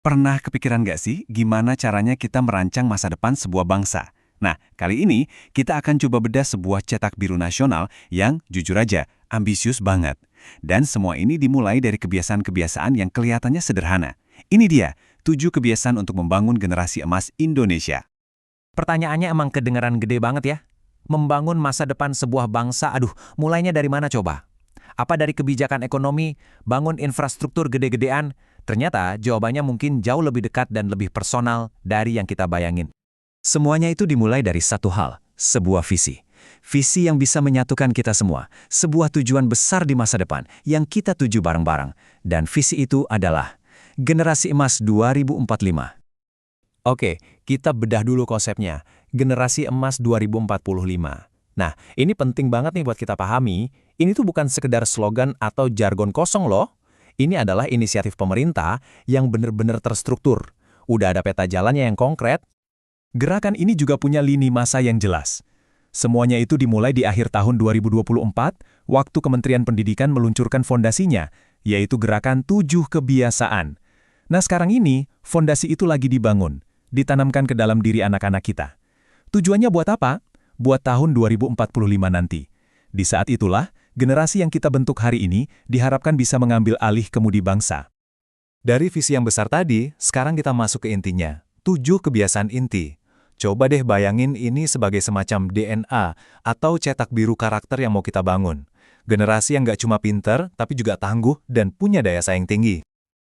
Pernah kepikiran nggak sih gimana caranya kita merancang masa depan sebuah bangsa? Nah, kali ini kita akan coba bedah sebuah cetak biru nasional yang, jujur aja, ambisius banget. Dan semua ini dimulai dari kebiasaan-kebiasaan yang kelihatannya sederhana. Ini dia, 7 kebiasaan untuk membangun generasi emas Indonesia. Pertanyaannya emang kedengeran gede banget ya. Membangun masa depan sebuah bangsa, aduh, mulainya dari mana coba? Apa dari kebijakan ekonomi, bangun infrastruktur gede-gedean? Ternyata jawabannya mungkin jauh lebih dekat dan lebih personal dari yang kita bayangin. Semuanya itu dimulai dari satu hal, sebuah visi. Visi yang bisa menyatukan kita semua, sebuah tujuan besar di masa depan yang kita tuju bareng-bareng. Dan visi itu adalah Generasi Emas 2045. Oke, kita bedah dulu konsepnya. Generasi Emas 2045. Nah, ini penting banget nih buat kita pahami. Ini tuh bukan sekedar slogan atau jargon kosong loh. Ini adalah inisiatif pemerintah yang benar-benar terstruktur. Udah ada peta jalannya yang konkret. Gerakan ini juga punya lini masa yang jelas. Semuanya itu dimulai di akhir tahun 2024, waktu Kementerian Pendidikan meluncurkan fondasinya, yaitu Gerakan 7 Kebiasaan. Nah sekarang ini, fondasi itu lagi dibangun, ditanamkan ke dalam diri anak-anak kita. Tujuannya buat apa? Buat tahun 2045 nanti. Di saat itulah, generasi yang kita bentuk hari ini diharapkan bisa mengambil alih kemudi bangsa. Dari visi yang besar tadi, sekarang kita masuk ke intinya. 7 kebiasaan inti. Coba deh bayangin ini sebagai semacam DNA atau cetak biru karakter yang mau kita bangun. Generasi yang nggak cuma pinter, tapi juga tangguh dan punya daya saing tinggi.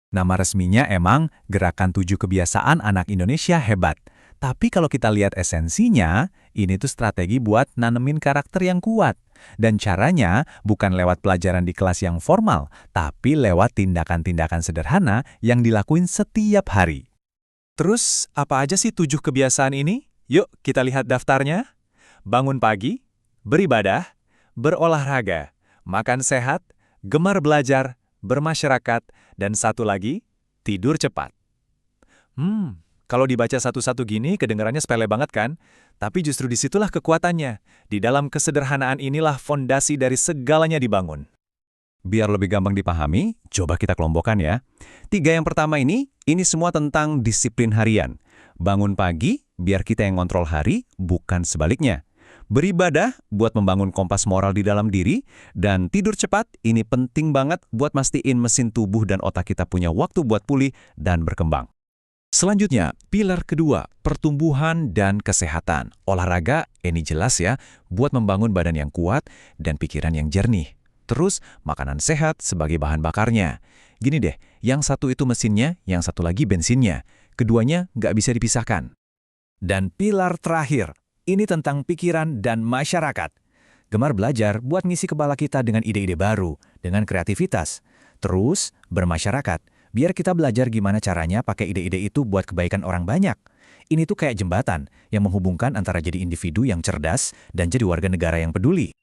Nama resminya emang Gerakan 7 Kebiasaan Anak Indonesia Hebat. Tapi kalau kita lihat esensinya, ini tuh strategi buat nanemin karakter yang kuat. Dan caranya bukan lewat pelajaran di kelas yang formal, tapi lewat tindakan-tindakan sederhana yang dilakuin setiap hari. Terus, apa aja sih 7 kebiasaan ini? Yuk, kita lihat daftarnya. Bangun pagi, beribadah, berolahraga, makan sehat, gemar belajar, bermasyarakat, dan satu lagi, tidur cepat. Kalau dibaca satu-satu gini, kedengarannya sepele banget kan? Tapi justru disitulah kekuatannya. Di dalam kesederhanaan inilah fondasi dari segalanya dibangun. Biar lebih gampang dipahami, coba kita kelompokkan ya. 3 yang pertama ini semua tentang disiplin harian. Bangun pagi, biar kita yang ngontrol hari, bukan sebaliknya. Beribadah buat membangun kompas moral di dalam diri, dan tidur cepat ini penting banget buat mastiin mesin tubuh dan otak kita punya waktu buat pulih dan berkembang. Selanjutnya, pilar kedua, pertumbuhan dan kesehatan. Olahraga, ini jelas ya, buat membangun badan yang kuat dan pikiran yang jernih. Terus, makanan sehat sebagai bahan bakarnya. Gini deh, yang satu itu mesinnya, yang satu lagi bensinnya. Keduanya nggak bisa dipisahkan. Dan pilar terakhir, ini tentang pikiran dan masyarakat. Gemar belajar buat ngisi kepala kita dengan ide-ide baru, dengan kreativitas. Terus, bermasyarakat, biar kita belajar gimana caranya pakai ide-ide itu buat kebaikan orang banyak. Ini tuh kayak jembatan yang menghubungkan antara jadi individu yang cerdas dan jadi warga negara yang peduli.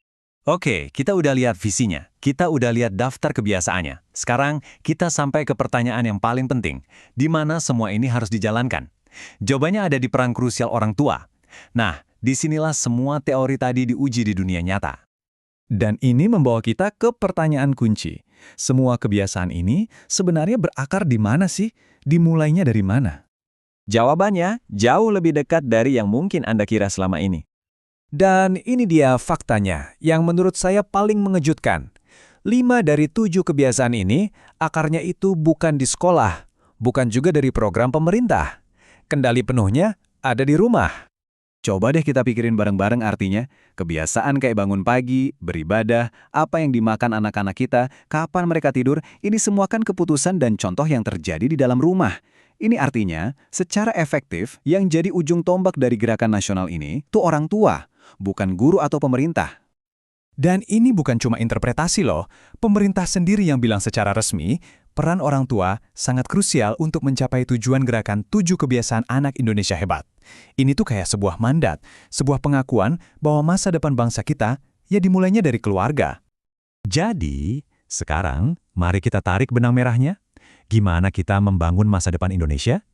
Oke, kita udah lihat visinya. Kita udah lihat daftar kebiasaannya. Sekarang, kita sampai ke pertanyaan yang paling penting. Di mana semua ini harus dijalankan? Jawabannya ada di peran krusial orang tua. Nah, disinilah semua teori tadi diuji di dunia nyata. Dan ini membawa kita ke pertanyaan kunci. Semua kebiasaan ini sebenarnya berakar di mana sih? Dimulainya dari mana? Jawabannya jauh lebih dekat dari yang mungkin Anda kira selama ini. Dan ini dia faktanya yang menurut saya paling mengejutkan. 5 dari 7 kebiasaan ini akarnya itu bukan di sekolah, bukan juga dari program pemerintah. Kendali penuhnya ada di rumah. Coba deh kita pikirin bareng-bareng artinya, kebiasaan kayak bangun pagi, beribadah, apa yang dimakan anak-anak kita, kapan mereka tidur, ini semua kan keputusan dan contoh yang terjadi di dalam rumah. Ini artinya, secara efektif, yang jadi ujung tombak dari gerakan nasional ini tuh orang tua, bukan guru atau pemerintah. Dan ini bukan cuma interpretasi loh, pemerintah sendiri yang bilang secara resmi, peran orang tua sangat krusial untuk mencapai tujuan gerakan 7 kebiasaan anak Indonesia hebat. Ini tuh kayak sebuah mandat, sebuah pengakuan bahwa masa depan bangsa kita ya dimulainya dari keluarga. Jadi, sekarang mari kita tarik benang merahnya. Gimana kita membangun masa depan Indonesia?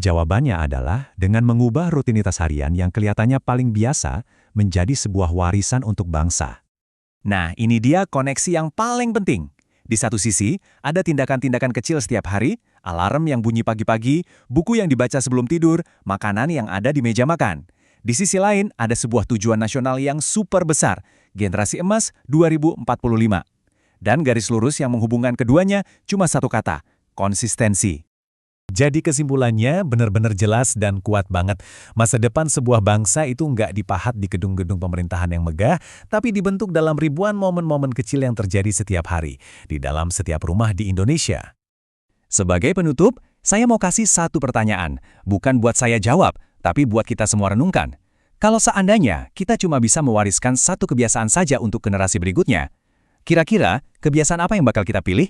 Jawabannya adalah dengan mengubah rutinitas harian yang kelihatannya paling biasa menjadi sebuah warisan untuk bangsa. Nah, ini dia koneksi yang paling penting. Di satu sisi, ada tindakan-tindakan kecil setiap hari, Alarm yang bunyi pagi-pagi, buku yang dibaca sebelum tidur, makanan yang ada di meja makan. Di sisi lain, ada sebuah tujuan nasional yang super besar, Generasi Emas 2045. Dan garis lurus yang menghubungkan keduanya cuma satu kata, konsistensi. Jadi kesimpulannya benar-benar jelas dan kuat banget. Masa depan sebuah bangsa itu nggak dipahat di gedung-gedung pemerintahan yang megah, tapi dibentuk dalam ribuan momen-momen kecil yang terjadi setiap hari, di dalam setiap rumah di Indonesia. Sebagai penutup, saya mau kasih satu pertanyaan. Bukan buat saya jawab, tapi buat kita semua renungkan. Kalau seandainya kita cuma bisa mewariskan satu kebiasaan saja untuk generasi berikutnya, kira-kira kebiasaan apa yang bakal kita pilih?